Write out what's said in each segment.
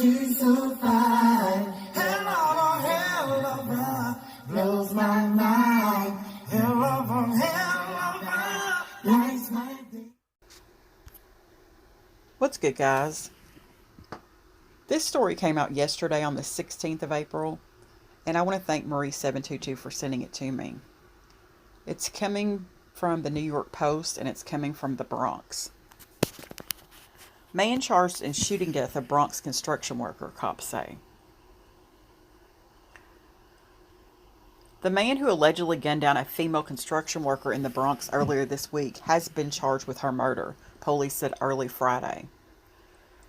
she's so fine. Helluva, blows my mind. Helluva, lights my day. What's good, guys? This story came out yesterday on the 16th of April, and I want to thank Marie722 for sending it to me. It's coming from the New York Post, and it's coming from the Bronx. Man charged in shooting death of Bronx construction worker, cops say. The man who allegedly gunned down a female construction worker in the Bronx earlier this week has been charged with her murder, police said early Friday.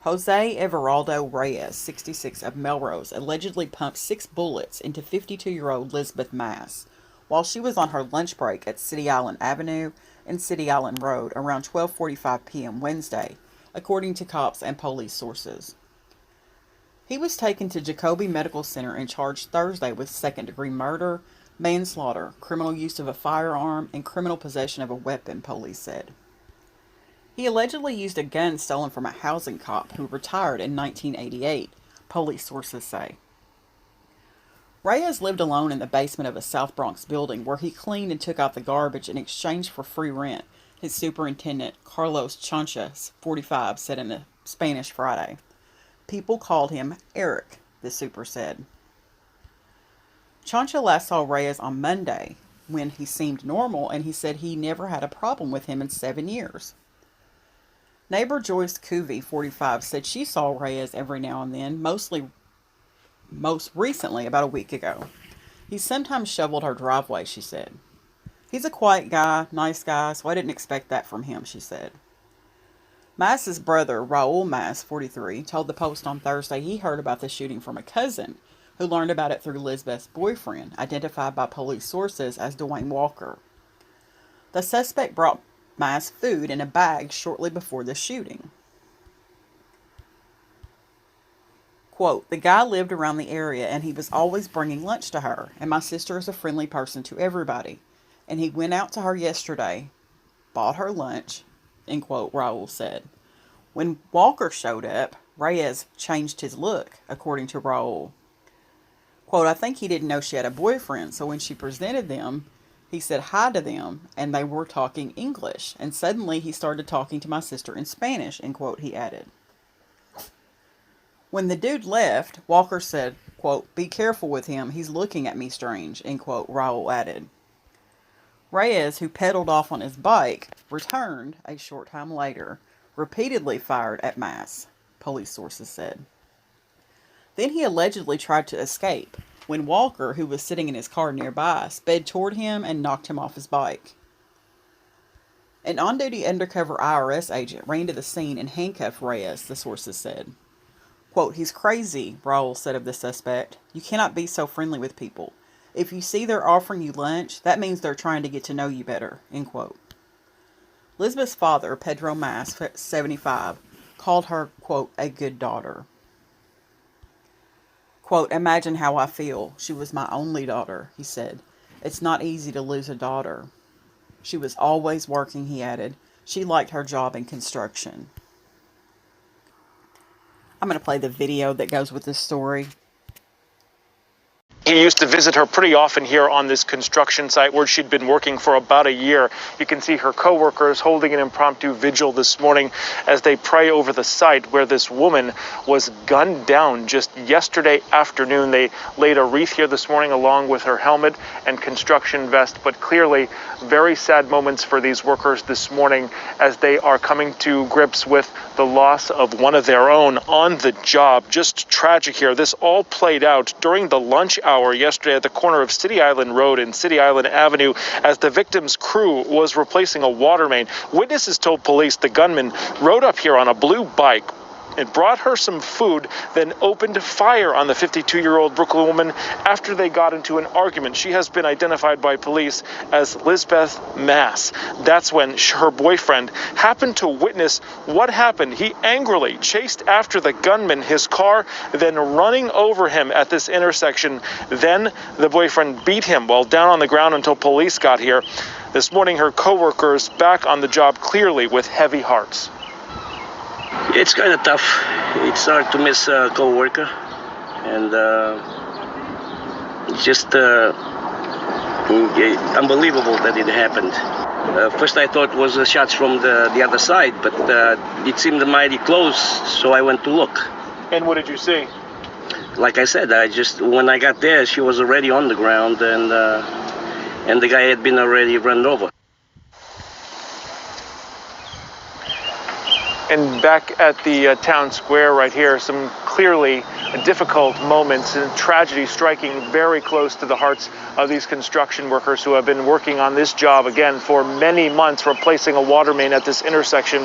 Jose Everaldo Reyes, 66, of Melrose, allegedly pumped 6 bullets into 52-year-old Elizabeth Mass while she was on her lunch break at City Island Avenue and City Island Road around 12:45 p.m. Wednesday, according to cops and police sources. He was taken to Jacoby Medical Center and charged Thursday with second-degree murder, manslaughter, criminal use of a firearm, and criminal possession of a weapon, police said. He allegedly used a gun stolen from a housing cop who retired in 1988, police sources say. Reyes lived alone in the basement of a South Bronx building where he cleaned and took out the garbage in exchange for free rent, his superintendent, Carlos Chancha, 45, said in the Spanish Friday. People called him Eric, the super said. Chancha last saw Reyes on Monday, when he seemed normal, and he said he never had a problem with him in 7 years. Neighbor Joyce Covey, 45, said she saw Reyes every now and then, most recently about a week ago. He sometimes shoveled her driveway, she said. He's a quiet guy, nice guy, so I didn't expect that from him, she said. Mass's brother, Raul Mass, 43, told the Post on Thursday he heard about the shooting from a cousin, who learned about it through Elizabeth's boyfriend, identified by police sources as Dwayne Walker. The suspect brought Mass food in a bag shortly before the shooting. Quote, the guy lived around the area and he was always bringing lunch to her, and my sister is a friendly person to everybody. And he went out to her yesterday, bought her lunch, end quote, Raul said. When Walker showed up, Reyes changed his look, according to Raul. Quote, I think he didn't know she had a boyfriend, so when she presented them, he said hi to them, and they were talking English, and suddenly he started talking to my sister in Spanish, end quote, he added. When the dude left, Walker said, quote, be careful with him, he's looking at me strange, end quote, Raul added. Reyes, who pedaled off on his bike, returned a short time later, repeatedly fired at Mass, police sources said. Then he allegedly tried to escape, when Walker, who was sitting in his car nearby, sped toward him and knocked him off his bike. An on-duty undercover IRS agent ran to the scene and handcuffed Reyes, the sources said. Quote, he's crazy, Raul said of the suspect. You cannot be so friendly with people. If you see they're offering you lunch, that means they're trying to get to know you better, end quote. Elizabeth's father, Pedro Mass, 75, called her, quote, a good daughter. Quote, imagine how I feel. She was my only daughter, he said. It's not easy to lose a daughter. She was always working, he added. She liked her job in construction. I'm going to play the video that goes with this story. He used to visit her pretty often here on this construction site where she'd been working for about a year. You can see her coworkers holding an impromptu vigil this morning as they pray over the site where this woman was gunned down just yesterday afternoon. They laid a wreath here this morning along with her helmet and construction vest, but clearly very sad moments for these workers this morning as they are coming to grips with the loss of one of their own on the job. Just tragic here. This all played out during the lunch hour yesterday at the corner of City Island Road and City Island Avenue as the victim's crew was replacing a water main. Witnesses told police the gunman rode up here on a blue bike and brought her some food, then opened fire on the 52-year-old Brooklyn woman after they got into an argument. She has been identified by police as Elizabeth Mass. That's when her boyfriend happened to witness what happened. He angrily chased after the gunman, his car, then running over him at this intersection. Then the boyfriend beat him while down on the ground until police got here. This morning, her coworkers back on the job clearly with heavy hearts. It's kind of tough. It's hard to miss a co-worker, and it's just unbelievable that it happened. First I thought it was shots from the other side, but it seemed mighty close, so I went to look. And what did you see? Like I said, when I got there, she was already on the ground, and the guy had been already run over. And back at the town square right here, some clearly difficult moments and tragedy striking very close to the hearts of these construction workers who have been working on this job again for many months, replacing a water main at this intersection,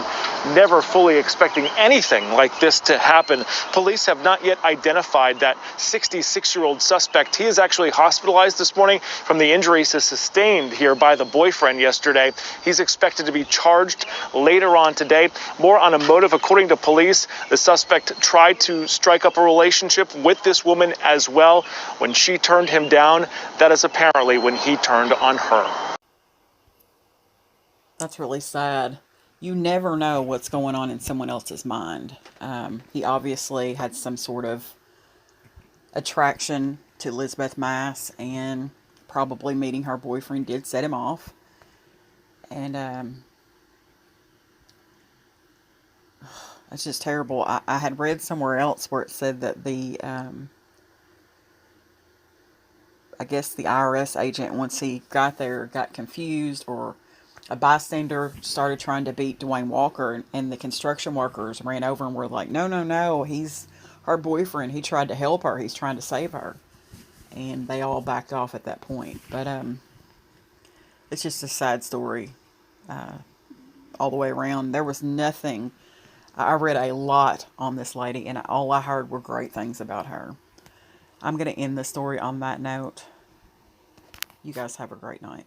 never fully expecting anything like this to happen. Police have not yet identified that 66-year-old suspect. He is actually hospitalized this morning from the injuries he sustained here by the boyfriend yesterday. He's expected to be charged later on today. More on a motive. According to police, the suspect tried to strike up a relationship with this woman as well. When she turned him down, that is apparently when he turned on her. That's really sad. You never know what's going on in someone else's mind. He obviously had some sort of attraction to Elizabeth Mass, and probably meeting her boyfriend did set him off. And it's just terrible. I had read somewhere else where it said that I guess the IRS agent, once he got there, got confused, or a bystander started trying to beat Dwayne Walker, and the construction workers ran over and were like, no, no, no, he's her boyfriend. He tried to help her. He's trying to save her. And they all backed off at that point. But it's just a sad story all the way around. There was nothing. I read a lot on this lady, and all I heard were great things about her. I'm going to end the story on that note. You guys have a great night.